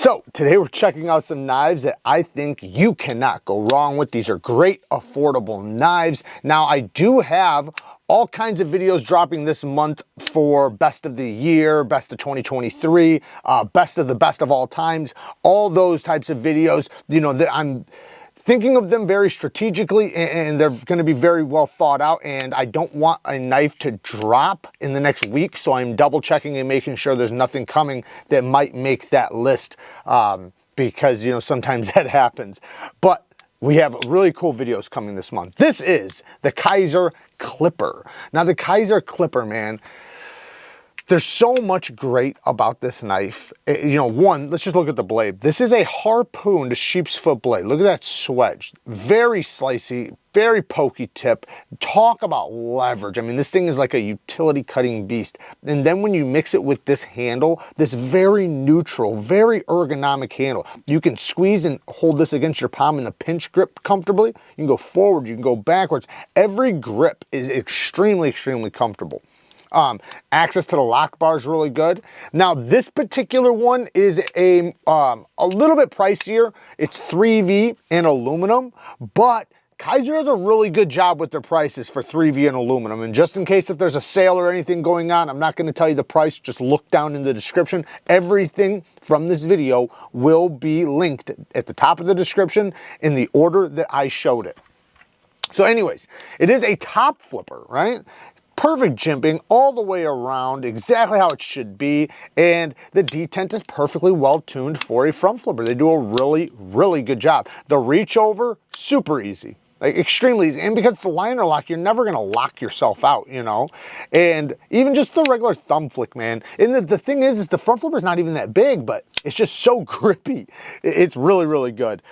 So today we're checking out some knives that I think you cannot go wrong with. These are great, affordable knives. Now I do have all kinds of videos dropping this month for best of the year, best of 2023, best of the best of all times, all those types of videos. You know, I'm thinking of them very strategically, and they're going to be very well thought out, and I don't want a knife to drop in the next week, so I'm double checking and making sure there's nothing coming that might make that list, because, you know, sometimes that happens. But we have really cool videos coming this month. This is the Kaiser Clipper. Now the Kaiser Clipper, man, there's so much great about this knife. You know, one, let's just look at the blade. This is a harpooned sheep's foot blade. Look at that swedge. Very slicey, very pokey tip. Talk about leverage. I mean, this thing is like a utility cutting beast. And then when you mix it with this handle, this very neutral, very ergonomic handle, you can squeeze and hold this against your palm in the pinch grip comfortably. You can go forward, you can go backwards. Every grip is extremely, extremely comfortable. Access to the lock bar is really good. Now this particular one is a little bit pricier. It's 3V and aluminum, but Kaiser does a really good job with their prices for 3V and aluminum. And just in case if there's a sale or anything going on, I'm not going to tell you the price, just look down in the description. Everything from this video will be linked at the top of the description in the order that I showed it. So anyways, it is a top flipper, right? Perfect jimping all the way around, exactly how it should be, and the detent is perfectly well tuned for a front flipper. They do a really, really good job. The reach over, super easy. Like extremely easy. And because it's a liner lock, you're never gonna lock yourself out, you know? And even just the regular thumb flick, man. And the thing is the front flipper is not even that big, but it's just so grippy. It's really, really good.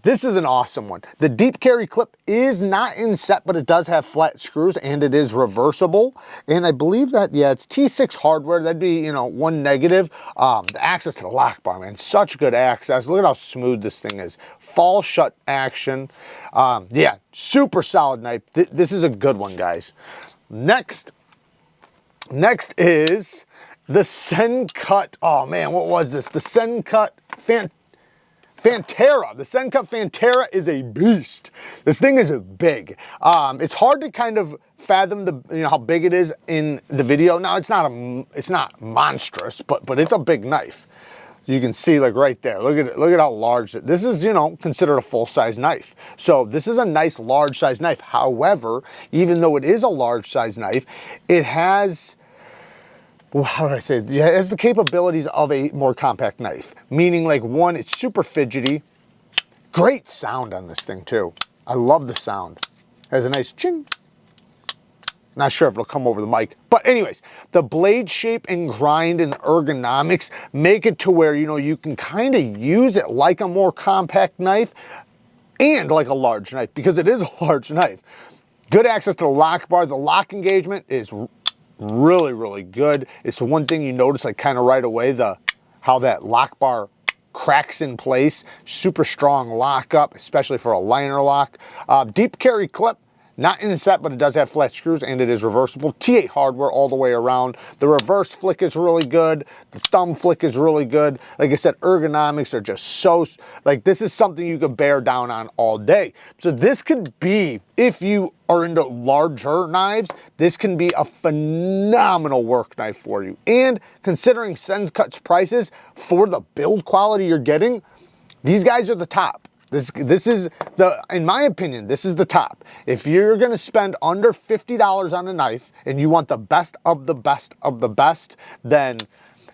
This is an awesome one. The deep carry clip is not inset, but it does have flat screws and it is reversible. And I believe that, yeah, it's T6 hardware. That'd be, you know, one negative. The access to the lock bar, man, such good access. Look at how smooth this thing is. Fall shut action. Yeah, super solid knife. This is a good one, guys. Next is the Sencut. Oh man, what was this? The Sencut Fantera. The Sencut Fantera is a beast. This thing is big. It's hard to kind of fathom how big it is in the video. Now it's not monstrous, but it's a big knife. You can see like right there, look at it, look at how large this is, you know, considered a full-size knife. So this is a nice large size knife. However, even though it is a large size knife, it has, well, how do I say it? It has the capabilities of a more compact knife. Meaning like one, it's super fidgety. Great sound on this thing too. I love the sound. It has a nice ching. Not sure if it'll come over the mic, but anyways, the blade shape and grind and ergonomics make it to where, you know, you can kind of use it like a more compact knife and like a large knife, because it is a large knife. Good access to the lock bar. The lock engagement is really, really good. It's the one thing you notice like kind of right away, how that lock bar cracks in place. Super strong lockup, especially for a liner lock. Deep carry clip. Not inset, but it does have flat screws and it is reversible. T8 hardware all the way around. The reverse flick is really good. The thumb flick is really good. Like I said, ergonomics are just so, like this is something you could bear down on all day. So this could be, if you are into larger knives, this can be a phenomenal work knife for you. And considering Sencut's prices for the build quality you're getting, these guys are the top. This is in my opinion, this is the top. If you're gonna spend under $50 on a knife and you want the best of the best of the best, then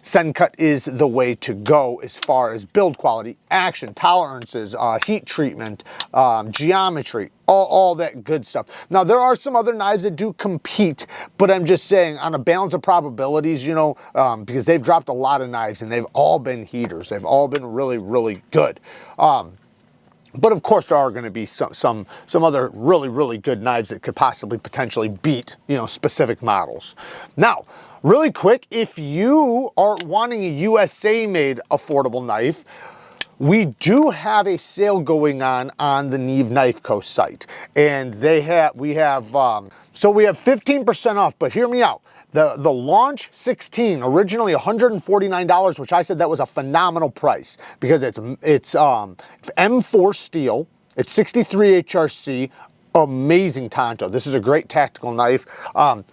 Sencut is the way to go as far as build quality, action, tolerances, heat treatment, geometry, all that good stuff. Now, there are some other knives that do compete, but I'm just saying on a balance of probabilities, you know, because they've dropped a lot of knives and they've all been heaters. They've all been really, really good. But of course, there are going to be some other really, really good knives that could possibly potentially beat, you know, specific models. Now, really quick, if you are wanting a USA-made affordable knife, we do have a sale going on the NEEVEKNIVECO site, and we have 15% off. But hear me out. The Launch 16, originally $149, which I said that was a phenomenal price because it's M4 steel, it's 63 HRC, amazing Tonto. This is a great tactical knife. On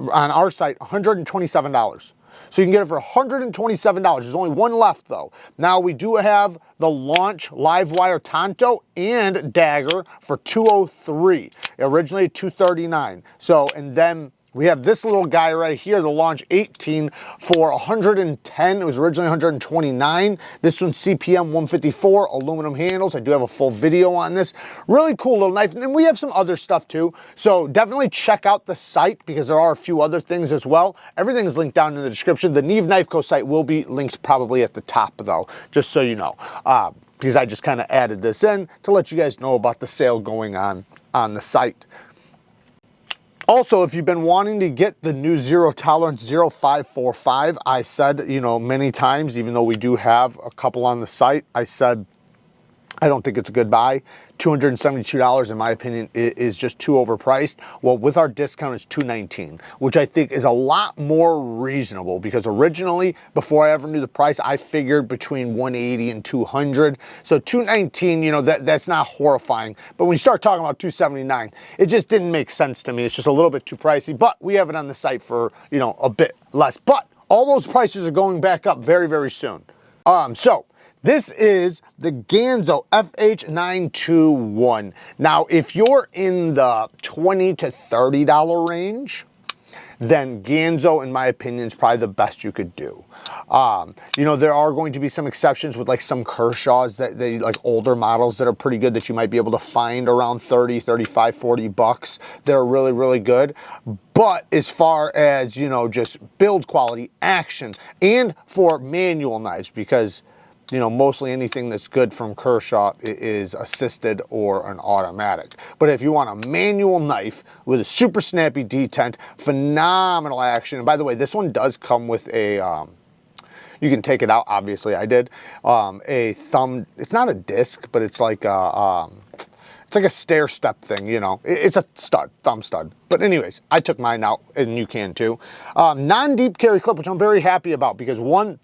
our site, $127. So you can get it for $127. There's only one left though. Now we do have the Launch Livewire Tonto and Dagger for $203. Originally $239. So, and then we have this little guy right here, the Launch 18 for $110. It was originally $129. This one's CPM 154, aluminum handles. I do have a full video on this. Really cool little knife. And then we have some other stuff too. So definitely check out the site because there are a few other things as well. Everything is linked down in the description. The NEEVEKNIVECO site will be linked probably at the top though, just so you know. Because I just kind of added this in to let you guys know about the sale going on the site. Also, if you've been wanting to get the new Zero Tolerance 0545, I said, you know, many times, even though we do have a couple on the site, I said, I don't think it's a good buy. $272, in my opinion, is just too overpriced. Well, with our discount, it's $219, which I think is a lot more reasonable because originally, before I ever knew the price, I figured between $180 and $200. So $219, you know, that's not horrifying. But when you start talking about $279, it just didn't make sense to me. It's just a little bit too pricey, but we have it on the site for, you know, a bit less. But all those prices are going back up very, very soon. So this is the Ganzo FH921. Now, if you're in the $20 to $30 range, then Ganzo, in my opinion, is probably the best you could do. You know, there are going to be some exceptions with like some Kershaws that they like older models that are pretty good that you might be able to find around 30, 35, 40 bucks. They're really, really good. But as far as, you know, just build quality, action, and for manual knives, because you know, mostly anything that's good from Kershaw is assisted or an automatic. But if you want a manual knife with a super snappy detent, phenomenal action. And by the way, this one does come with a, you can take it out, obviously I did, a thumb, it's not a disc, but it's like a stair step thing, you know. It's a stud, thumb stud. But anyways, I took mine out and you can too. Non-deep carry clip, which I'm very happy about because one,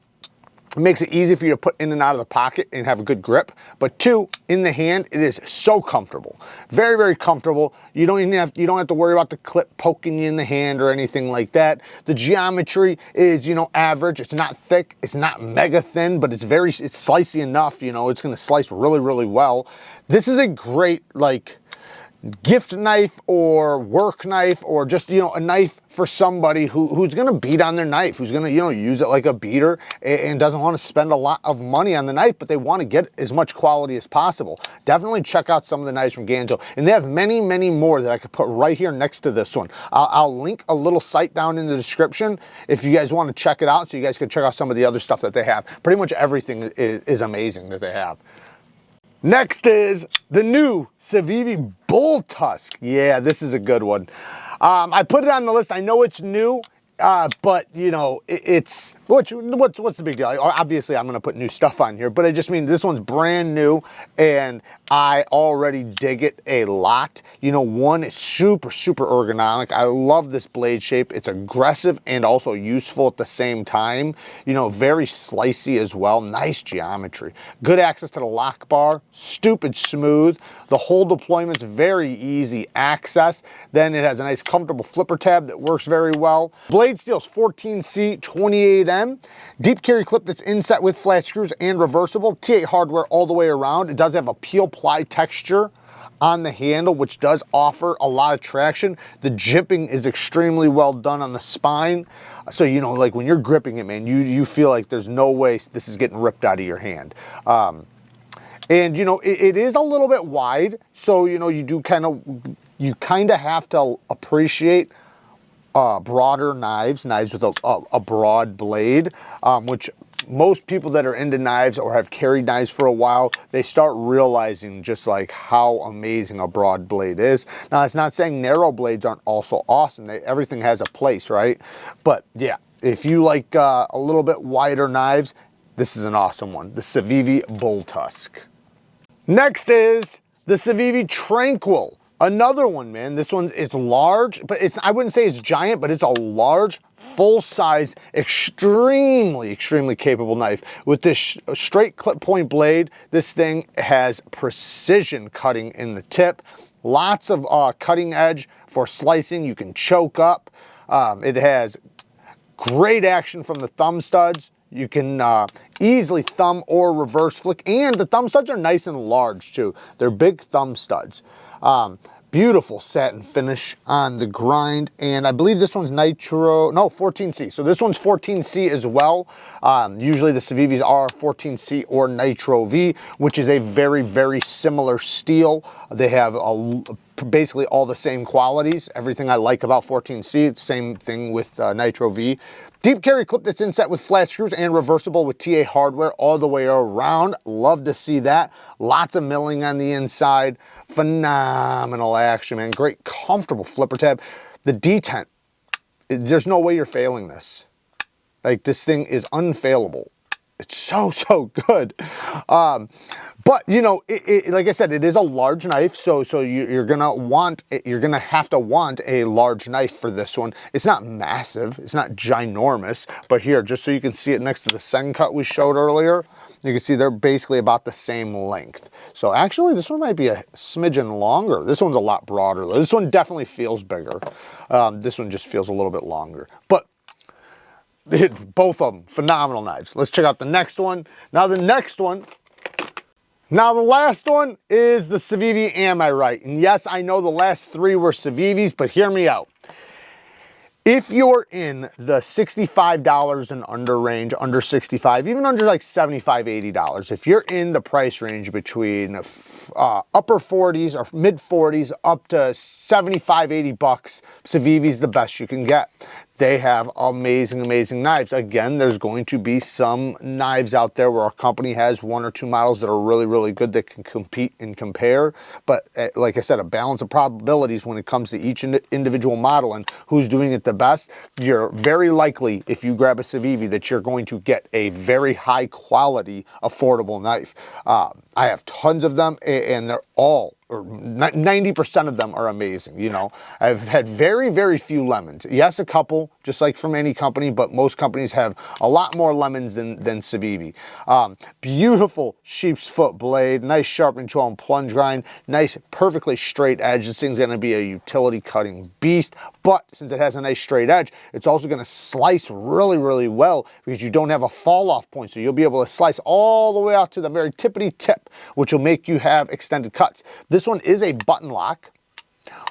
it makes it easy for you to put in and out of the pocket and have a good grip. But two, in the hand, it is so comfortable. Very, very comfortable. You don't have to worry about the clip poking you in the hand or anything like that. The geometry is, you know, average. It's not thick. It's not mega thin, but it's slicey enough. You know, it's going to slice really, really well. This is a great, like, gift knife or work knife or just, you know, a knife for somebody who's going to beat on their knife, who's going to, you know, use it like a beater and doesn't want to spend a lot of money on the knife, but they want to get as much quality as possible. Definitely check out some of the knives from Ganzo. And they have many, many more that I could put right here next to this one. I'll link a little site down in the description if you guys want to check it out so you guys can check out some of the other stuff that they have. Pretty much everything is amazing that they have. Next is the new CIVI Bull Tusk. Yeah, this is a good one. I put it on the list. I know it's new, but you know, it's what's the big deal? Obviously, I'm going to put new stuff on here, but I just mean this one's brand new, and I already dig it a lot. You know, one, it's super, super ergonomic. I love this blade shape. It's aggressive and also useful at the same time. You know, very slicey as well. Nice geometry. Good access to the lock bar. Stupid smooth. The whole deployment's very easy access. Then it has a nice comfortable flipper tab that works very well. Blade steel's 14C 28M. Deep carry clip that's inset with flat screws and reversible. T8 hardware all the way around. It does have a peel ply texture on the handle, which does offer a lot of traction. The jimping is extremely well done on the spine. So, you know, like when you're gripping it, man, you feel like there's no way this is getting ripped out of your hand. And, you know, it is a little bit wide. So, you know, you kind of have to appreciate broader knives with a broad blade, which most people that are into knives or have carried knives for a while, they start realizing just like how amazing a broad blade is. Now, it's not saying narrow blades aren't also awesome. Everything has a place, right? But yeah, if you like a little bit wider knives, this is an awesome one, the CIVI Bull Tusk. Next is the CIVI Tranquil Another one, man. This one, it's large, but I wouldn't say it's giant, but it's a large, full-size, extremely capable knife. With this straight clip point blade, this thing has precision cutting in the tip. Lots of cutting edge for slicing. You can choke up. It has great action from the thumb studs. You can easily thumb or reverse flick, and the thumb studs are nice and large too. They're big thumb studs. Beautiful satin finish on the grind, and I believe this one's nitro, no, 14C. So this one's 14C as well. Usually the CIVIs are 14C or nitro V, which is a very similar steel. They have basically all the same qualities. Everything I like about 14C, same thing with nitro V. Deep carry clip that's inset with flat screws and reversible with TA hardware all the way around. Love to see that. Lots of milling on the inside. Phenomenal action, man. Great, comfortable flipper tab. The detent, there's no way you're failing this. Like, this thing is unfailable. It's so good. But you know, like I said, it is a large knife, so you're gonna have to want a large knife for this one. It's not massive, it's not ginormous, but here, just so you can see it next to the Sencut we showed earlier, you can see they're basically about the same length. So actually, this one might be a smidgen longer. This one's a lot broader. This one definitely feels bigger. This one just feels a little bit longer, but both of them phenomenal knives. Let's check out the next one. Now the last one is the CIVI Am Iite. And yes, I know the last three were CIVIs, but hear me out. If you're in the $65 and under range, under 65, even under like $75, $80, if you're in the price range between upper 40s or mid 40s up to 75, 80 bucks, CIVI's the best you can get. They have amazing knives. Again, there's going to be some knives out there where a company has one or two models that are really good that can compete and compare. But like I said, a balance of probabilities when it comes to each individual model and who's doing it the best. You're very likely, if you grab a CIVI, that you're going to get a very high quality, affordable knife. I have tons of them, and they're all, or 90% of them are amazing. You know, I've had very few lemons. Yes, a couple, just like from any company, but most companies have a lot more lemons than CIVI. Beautiful sheep's foot blade, nice sharpening tool and plunge grind, nice perfectly straight edge. This thing's gonna be a utility cutting beast, but since it has a nice straight edge, it's also gonna slice really well because you don't have a fall off point. So you'll be able to slice all the way out to the very tippity tip, which will make you have extended cuts. This one is a button lock,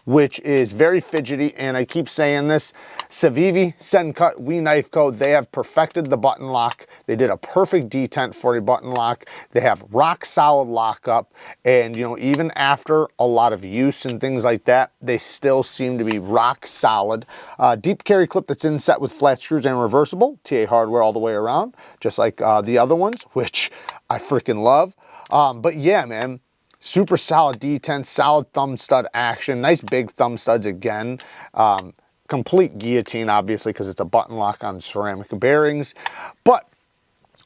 which is very fidgety, and I keep saying this, CIVI, Sencut, We Knife Co., they have perfected the button lock. They did a perfect detent for a button lock. They have rock solid lockup, and you know, even after a lot of use and things like that, they still seem to be rock solid. Deep carry clip that's inset with flat screws and reversible, TA hardware all the way around, just like the other ones, which I freaking love. But yeah, man, super solid detent, solid thumb stud action, nice big thumb studs again. Complete guillotine, obviously, because it's a button lock on ceramic bearings. But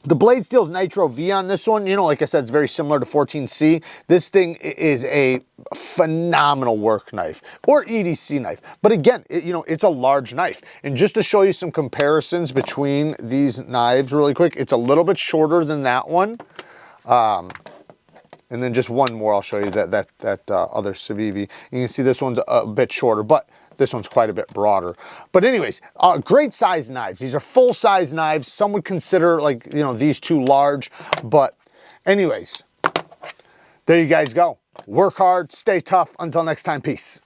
the blade steel's nitro V on this one. You know, like I said, it's very similar to 14C. This thing is a phenomenal work knife or EDC knife. But again, you know, it's a large knife. And just to show you some comparisons between these knives really quick, it's a little bit shorter than that one. And then just one more, I'll show you that other CIVI. You can see this one's a bit shorter, but this one's quite a bit broader. But anyways, great size knives. These are full size knives. Some would consider, like, you know, these two large. But anyways, there you guys go. Work hard, stay tough. Until next time, peace.